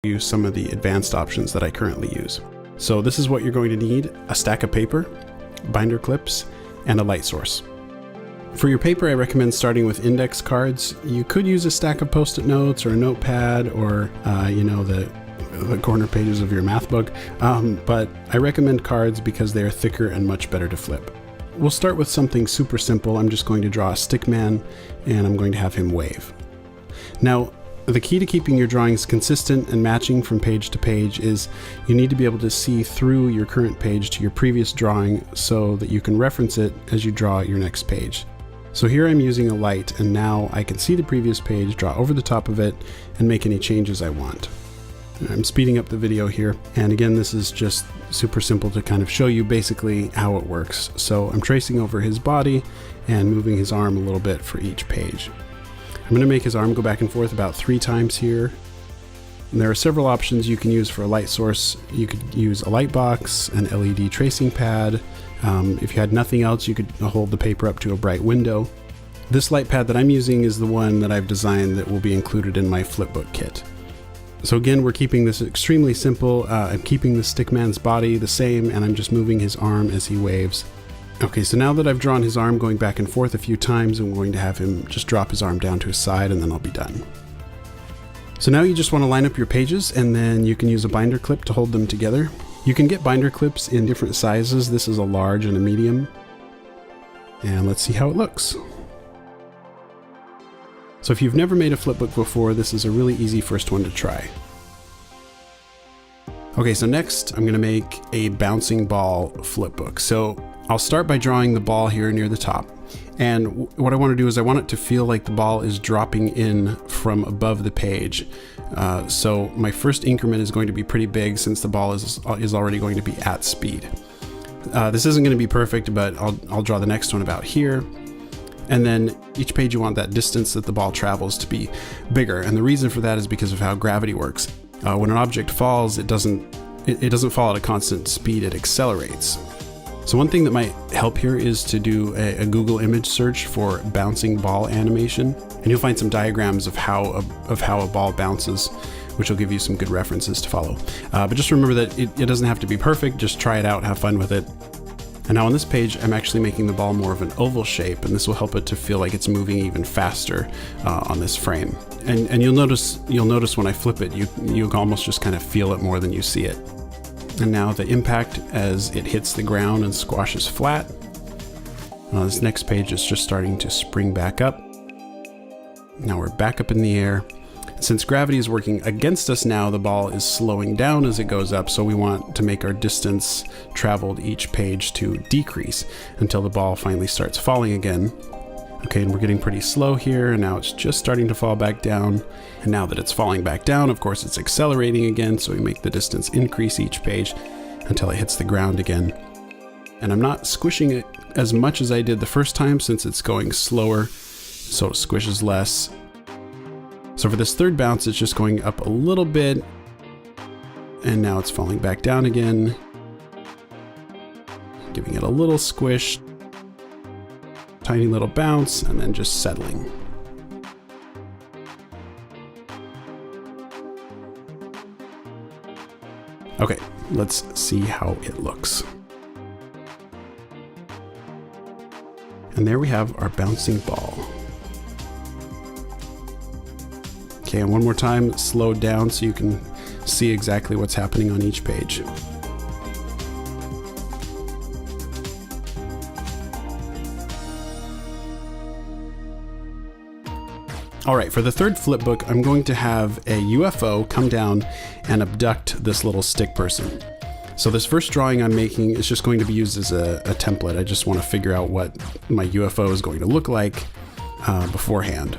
you some of the advanced options that I currently use. So this is what you're going to need: a stack of paper, binder clips, and a light source. For your paper, I recommend starting with index cards. You could use a stack of post-it notes or a notepad or, the corner pages of your math book, but I recommend cards because they are thicker and much better to flip. We'll start with something super simple. I'm just going to draw a stick man, and I'm going to have him wave. Now, the key to keeping your drawings consistent and matching from page to page is you need to be able to see through your current page to your previous drawing so that you can reference it as you draw your next page. So here I'm using a light, and now I can see the previous page, draw over the top of it, and make any changes I want. I'm speeding up the video here, and again, this is just super simple to kind of show you basically how it works. So I'm tracing over his body and moving his arm a little bit for each page. I'm going to make his arm go back and forth about 3 times here. And there are several options you can use for a light source. You could use a light box, an LED tracing pad. If you had nothing else, you could hold the paper up to a bright window. This light pad that I'm using is the one that I've designed that will be included in my flipbook kit. So again, we're keeping this extremely simple. I'm keeping the stickman's body the same, and I'm just moving his arm as he waves. Okay, so now that I've drawn his arm going back and forth a few times, I'm going to have him just drop his arm down to his side, and then I'll be done. So now you just want to line up your pages, and then you can use a binder clip to hold them together. You can get binder clips in different sizes. This is a large and a medium. And let's see how it looks. So if you've never made a flipbook before, this is a really easy first one to try. Okay, so next I'm going to make a bouncing ball flipbook. So I'll start by drawing the ball here near the top. And what I want to do is I want it to feel like the ball is dropping in from above the page. So my first increment is going to be pretty big since the ball is already going to be at speed. This isn't going to be perfect, but I'll draw the next one about here. And then each page you want that distance that the ball travels to be bigger. And the reason for that is because of how gravity works. When an object falls, it doesn't fall at a constant speed, it accelerates. So one thing that might help here is to do a Google image search for bouncing ball animation, and you'll find some diagrams of how a ball bounces, which will give you some good references to follow. But just remember that it doesn't have to be perfect, just try it out, have fun with it. And now on this page, I'm actually making the ball more of an oval shape, and this will help it to feel like it's moving even faster on this frame. And you'll notice when I flip it, you almost just kind of feel it more than you see it. And now the impact as it hits the ground and squashes flat. This next page is just starting to spring back up. Now we're back up in the air. Since gravity is working against us now, the ball is slowing down as it goes up, so we want to make our distance traveled each page to decrease until the ball finally starts falling again. Okay, and we're getting pretty slow here, and now it's just starting to fall back down. And now that it's falling back down, of course, it's accelerating again, so we make the distance increase each page until it hits the ground again. And I'm not squishing it as much as I did the first time since it's going slower, so it squishes less. So for this third bounce, it's just going up a little bit, and now it's falling back down again, giving it a little squish, tiny little bounce, and then just settling. Okay, let's see how it looks. And there we have our bouncing ball. Okay, and one more time, slow down so you can see exactly what's happening on each page. All right, for the third flipbook, I'm going to have a UFO come down and abduct this little stick person. So this first drawing I'm making is just going to be used as a template. I just want to figure out what my UFO is going to look like beforehand.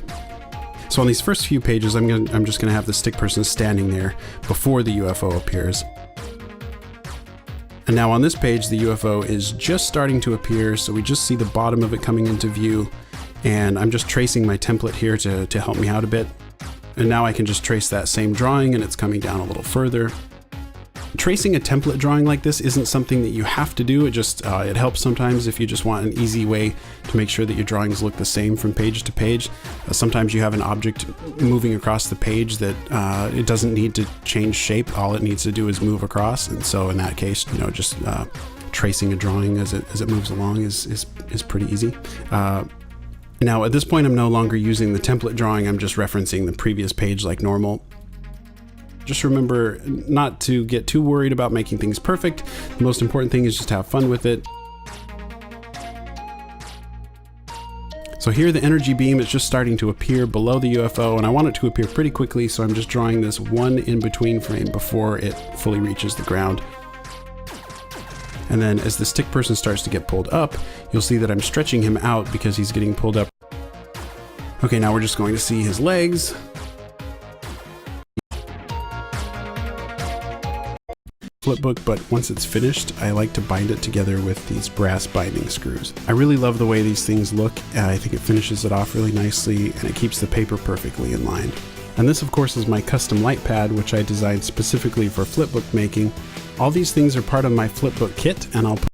So on these first few pages, I'm just gonna have the stick person standing there before the UFO appears. And now on this page, the UFO is just starting to appear, so we just see the bottom of it coming into view. And I'm just tracing my template here to help me out a bit. And now I can just trace that same drawing, and it's coming down a little further. Tracing a template drawing like this isn't something that you have to do. It just it helps sometimes if you just want an easy way to make sure that your drawings look the same from page to page. Sometimes you have an object moving across the page that it doesn't need to change shape. All it needs to do is move across, and so in that case, you know, just tracing a drawing as it moves along is pretty easy. Now at this point, I'm no longer using the template drawing. I'm just referencing the previous page like normal. Just remember not to get too worried about making things perfect. The most important thing is just to have fun with it. So here the energy beam is just starting to appear below the UFO, and I want it to appear pretty quickly, so I'm just drawing this one in-between frame before it fully reaches the ground. And then as the stick person starts to get pulled up, you'll see that I'm stretching him out because he's getting pulled up. Okay, now we're just going to see his legs. Flipbook, but once it's finished, I like to bind it together with these brass binding screws. I really love the way these things look. I think it finishes it off really nicely, and it keeps the paper perfectly in line. And this, of course, is my custom light pad, which I designed specifically for flipbook making. All these things are part of my flipbook kit, and I'll put